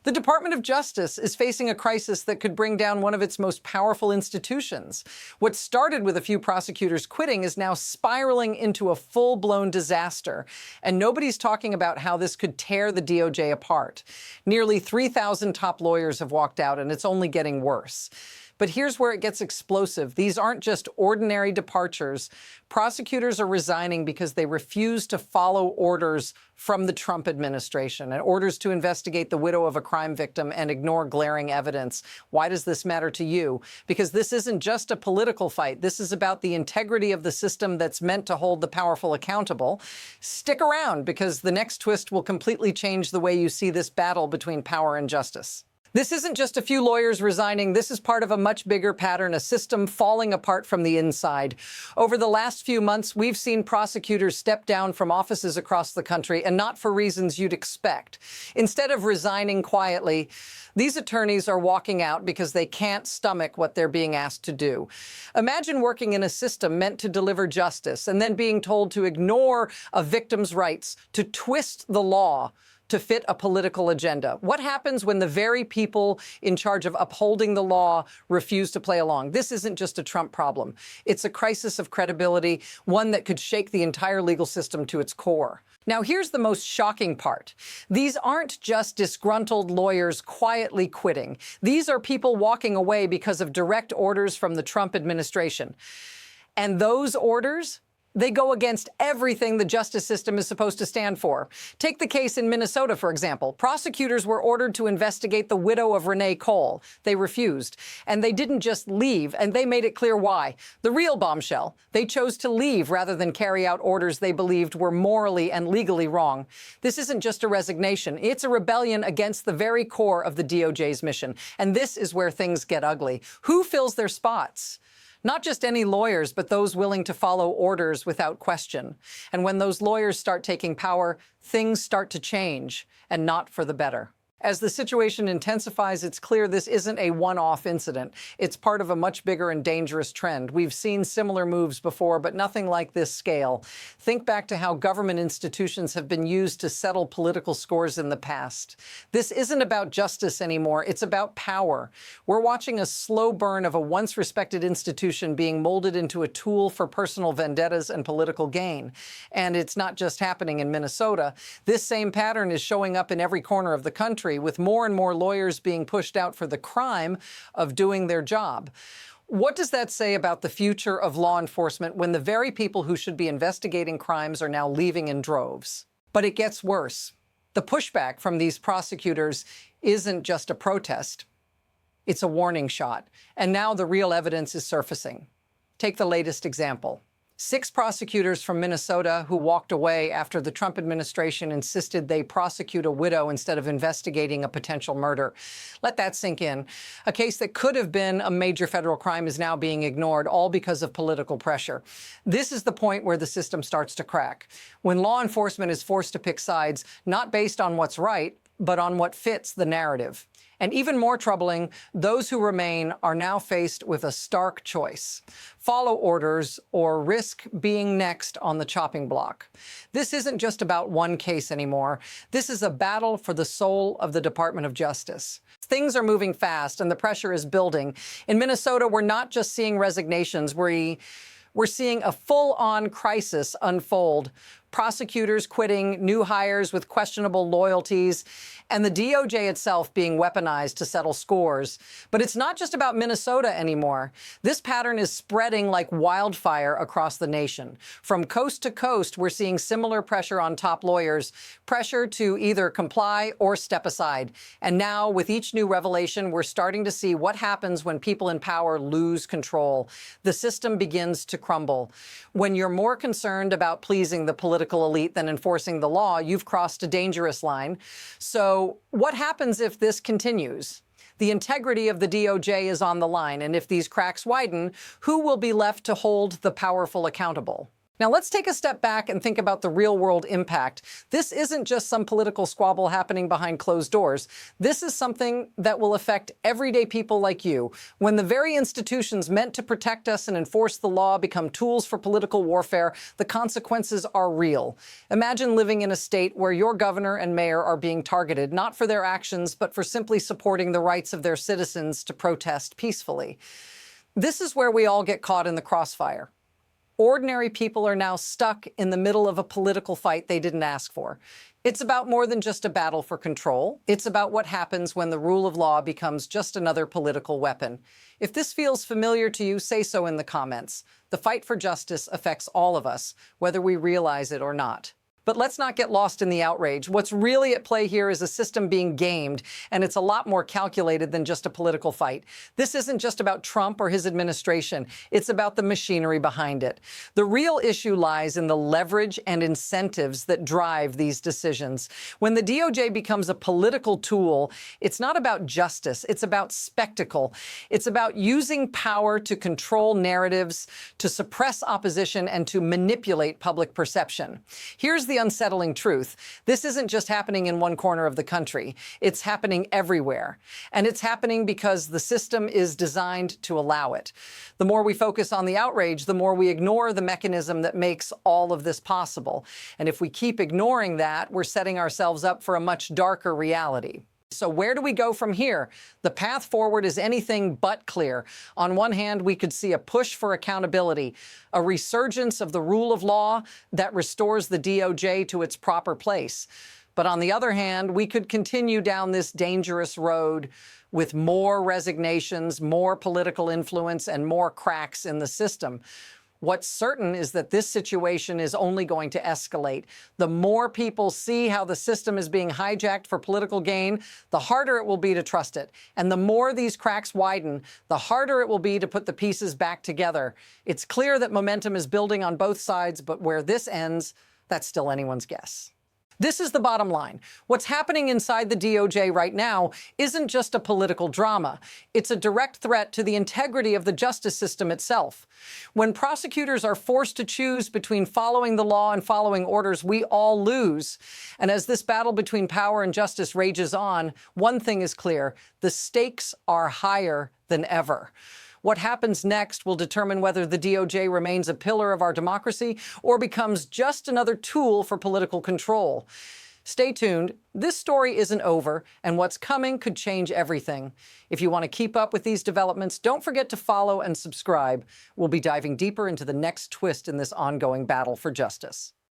The Department of Justice is facing a crisis that could bring down one of its most powerful institutions. What started with a few prosecutors quitting is now spiraling into a full-blown disaster, and nobody's talking about how this could tear the DOJ apart. Nearly 3,000 top lawyers have walked out, and it's only getting worse. But here's where it gets explosive. These aren't just ordinary departures. Prosecutors are resigning because they refuse to follow orders from the Trump administration and orders to investigate the widow of a crime victim and ignore glaring evidence. Why does this matter to you? Because this isn't just a political fight. This is about the integrity of the system that's meant to hold the powerful accountable. Stick around, because the next twist will completely change the way you see this battle between power and justice. This isn't just a few lawyers resigning. This is part of a much bigger pattern, a system falling apart from the inside. Over the last few months, we've seen prosecutors step down from offices across the country, and not for reasons you'd expect. Instead of resigning quietly, these attorneys are walking out because they can't stomach what they're being asked to do. Imagine working in a system meant to deliver justice and then being told to ignore a victim's rights, to twist the law to fit a political agenda. What happens when the very people in charge of upholding the law refuse to play along? This isn't just a Trump problem. It's a crisis of credibility, one that could shake the entire legal system to its core. Now, here's the most shocking part. These aren't just disgruntled lawyers quietly quitting. These are people walking away because of direct orders from the Trump administration. And those orders, they go against everything the justice system is supposed to stand for. Take the case in Minnesota, for example. Prosecutors were ordered to investigate the widow of Renee Cole. They refused. And they didn't just leave, and they made it clear why. The real bombshell: they chose to leave rather than carry out orders they believed were morally and legally wrong. This isn't just a resignation. It's a rebellion against the very core of the DOJ's mission. And this is where things get ugly. Who fills their spots? Not just any lawyers, but those willing to follow orders without question. And when those lawyers start taking power, things start to change, and not for the better. As the situation intensifies, it's clear this isn't a one-off incident. It's part of a much bigger and dangerous trend. We've seen similar moves before, but nothing like this scale. Think back to how government institutions have been used to settle political scores in the past. This isn't about justice anymore. It's about power. We're watching a slow burn of a once respected institution being molded into a tool for personal vendettas and political gain. And it's not just happening in Minnesota. This same pattern is showing up in every corner of the country, with more and more lawyers being pushed out for the crime of doing their job. What does that say about the future of law enforcement when the very people who should be investigating crimes are now leaving in droves? But it gets worse. The pushback from these prosecutors isn't just a protest. It's a warning shot. And now the real evidence is surfacing. Take the latest example. 6 prosecutors from Minnesota who walked away after the Trump administration insisted they prosecute a widow instead of investigating a potential murder. Let that sink in. A case that could have been a major federal crime is now being ignored, all because of political pressure. This is the point where the system starts to crack, when law enforcement is forced to pick sides, not based on what's right, but on what fits the narrative. And even more troubling, those who remain are now faced with a stark choice: follow orders or risk being next on the chopping block. This isn't just about one case anymore. This is a battle for the soul of the Department of Justice. Things are moving fast and the pressure is building. In Minnesota, we're not just seeing resignations. We're seeing a full-on crisis unfold. Prosecutors quitting, new hires with questionable loyalties, and the DOJ itself being weaponized to settle scores. But it's not just about Minnesota anymore. This pattern is spreading like wildfire across the nation. From coast to coast, we're seeing similar pressure on top lawyers, pressure to either comply or step aside. And now, with each new revelation, we're starting to see what happens when people in power lose control. The system begins to crumble. When you're more concerned about pleasing the political elite than enforcing the law, you've crossed a dangerous line. So what happens if this continues? The integrity of the DOJ is on the line, and if these cracks widen, who will be left to hold the powerful accountable? Now let's take a step back and think about the real-world impact. This isn't just some political squabble happening behind closed doors. This is something that will affect everyday people like you. When the very institutions meant to protect us and enforce the law become tools for political warfare, the consequences are real. Imagine living in a state where your governor and mayor are being targeted, not for their actions, but for simply supporting the rights of their citizens to protest peacefully. This is where we all get caught in the crossfire. Ordinary people are now stuck in the middle of a political fight they didn't ask for. It's about more than just a battle for control. It's about what happens when the rule of law becomes just another political weapon. If this feels familiar to you, say so in the comments. The fight for justice affects all of us, whether we realize it or not. But let's not get lost in the outrage. What's really at play here is a system being gamed, and it's a lot more calculated than just a political fight. This isn't just about Trump or his administration. It's about the machinery behind it. The real issue lies in the leverage and incentives that drive these decisions. When the DOJ becomes a political tool, it's not about justice. It's about spectacle. It's about using power to control narratives, to suppress opposition, and to manipulate public perception. Here's the unsettling truth. This isn't just happening in one corner of the country. It's happening everywhere. And it's happening because the system is designed to allow it. The more we focus on the outrage, the more we ignore the mechanism that makes all of this possible. And if we keep ignoring that, we're setting ourselves up for a much darker reality. So where do we go from here? The path forward is anything but clear. On one hand, we could see a push for accountability, a resurgence of the rule of law that restores the DOJ to its proper place. But on the other hand, we could continue down this dangerous road with more resignations, more political influence, and more cracks in the system. What's certain is that this situation is only going to escalate. The more people see how the system is being hijacked for political gain, the harder it will be to trust it. And the more these cracks widen, the harder it will be to put the pieces back together. It's clear that momentum is building on both sides, but where this ends, that's still anyone's guess. This is the bottom line. What's happening inside the DOJ right now isn't just a political drama. It's a direct threat to the integrity of the justice system itself. When prosecutors are forced to choose between following the law and following orders, we all lose. And as this battle between power and justice rages on, one thing is clear: the stakes are higher than ever. What happens next will determine whether the DOJ remains a pillar of our democracy or becomes just another tool for political control. Stay tuned. This story isn't over, and what's coming could change everything. If you want to keep up with these developments, don't forget to follow and subscribe. We'll be diving deeper into the next twist in this ongoing battle for justice.